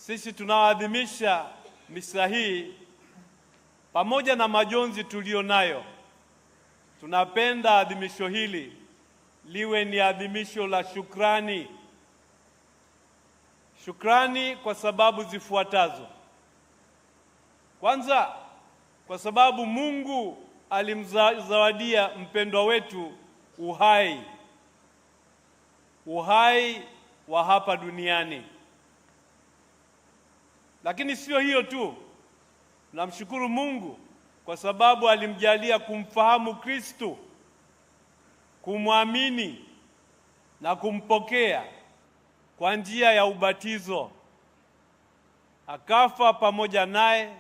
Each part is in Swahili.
Sisi tunaadhimisha misa hii pamoja na majonzi tulionayo. Tunapenda adhimisho hili liwe ni adhimisho la shukrani. Shukrani kwa sababu zifuatazo. Kwanza, kwa sababu Mungu alimzawadia mpendwa wetu uhai wa hapa duniani. Lakini sio hiyo tu, tunamshukuru Mungu kwa sababu alimjalia kumfahamu Kristo, kumwamini na kumpokea kwa njia ya ubatizo. Akafa pamoja naye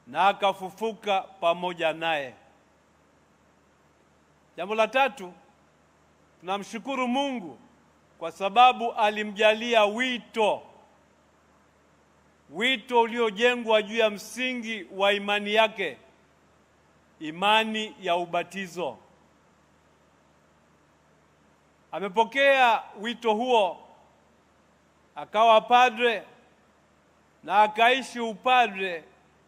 na akafufuka pamoja naye. Jambo la tatu, tunamshukuru Mungu kwa sababu alimjalia wito uliojengwa juu ya msingi wa imani yake, imani ya ubatizo. Amepokea wito huo, akawa padre na akaishi upadre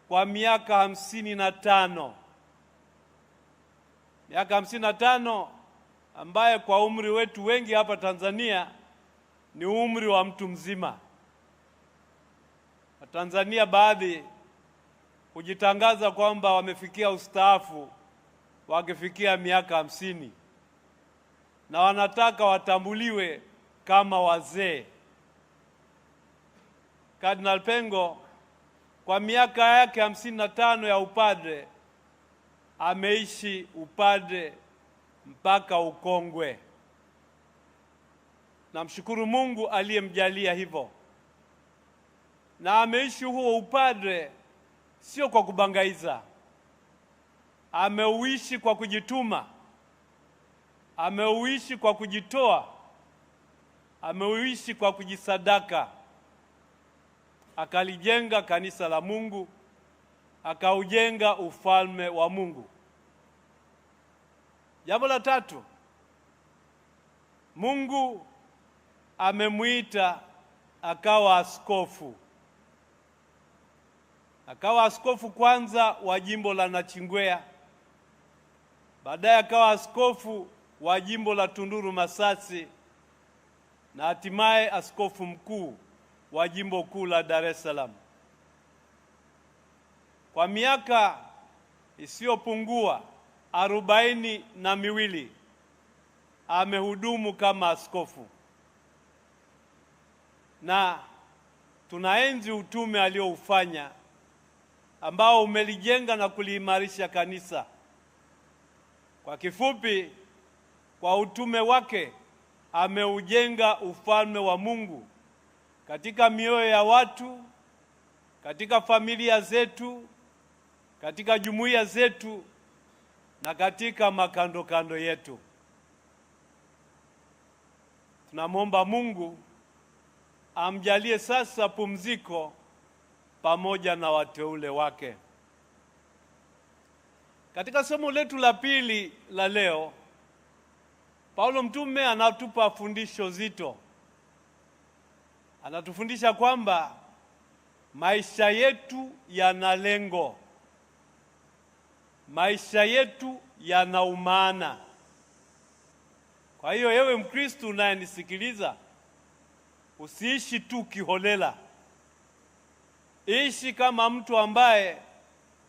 kwa miaka 55. Miaka 55 ambaye kwa umri wetu wengi hapa Tanzania ni umri wa mtu mzima. Tanzania baadhi hujitangaza kwamba wamefikia ustaafu wakifikia miaka 50 na wanataka watambuliwe kama wazee. Kardinal Pengo kwa miaka yake 55 ya upadre ameishi upadre mpaka ukongwe. Namshukuru Mungu aliyemjalia hivyo. Na ameishi huo upadre sio kwa kubangaiza. Ameuishi kwa kujituma. Ameuishi kwa kujitoa. Ameuishi kwa kujisadaka. Akalijenga kanisa la Mungu, akaujenga ufalme wa Mungu. Jambo la tatu, Mungu amemuita akawa askofu. Akawa askofu kwanza wa jimbo la Nachingwea, baadaye akawa askofu wa jimbo la Tunduru Masasi, na hatimaye askofu mkuu wa jimbo kuu la Dar es Salaam. Kwa miaka isiyopungua 42 amehudumu kama askofu, na tunaenzi utume alioufanya ambao umelijenga na kuliimarisha kanisa. Kwa kifupi, kwa utume wake ameujenga ufalme wa Mungu katika mioyo ya watu, katika familia zetu, katika jumuiya zetu na katika makando yetu. Tunamwomba Mungu amjalie sasa pumziko pamoja na wateule wake. Katika somo letu la pili la leo, Paulo mtume anatupa fundisho zito. Anatufundisha kwamba maisha yetu yana lengo. Maisha yetu yana umaana. Kwa hiyo yewe Mkristo unayenisikiliza, usiishi tu kiholela. Ishi kama mtu ambaye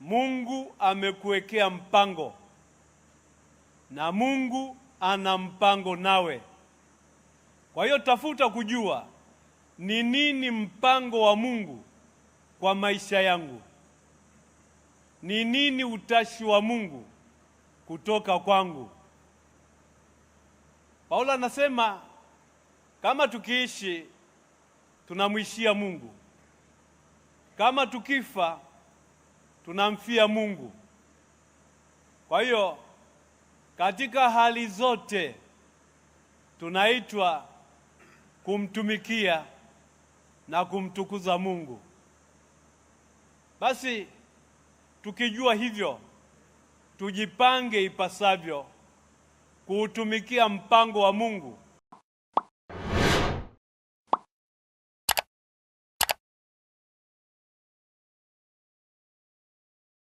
Mungu amekuwekea mpango, na Mungu ana mpango nawe. Kwa hiyo tafuta kujua ni nini mpango wa Mungu kwa maisha yangu. Ni nini utashi wa Mungu kutoka kwangu. Paulo anasema kama tukiishi tunamwishia Mungu, kama tukifa tunamfia Mungu. Kwa hiyo katika hali zote tunaitwa kumtumikia na kumtukuza Mungu. Basi tukijua hivyo, tujipange ipasavyo kuutumikia mpango wa Mungu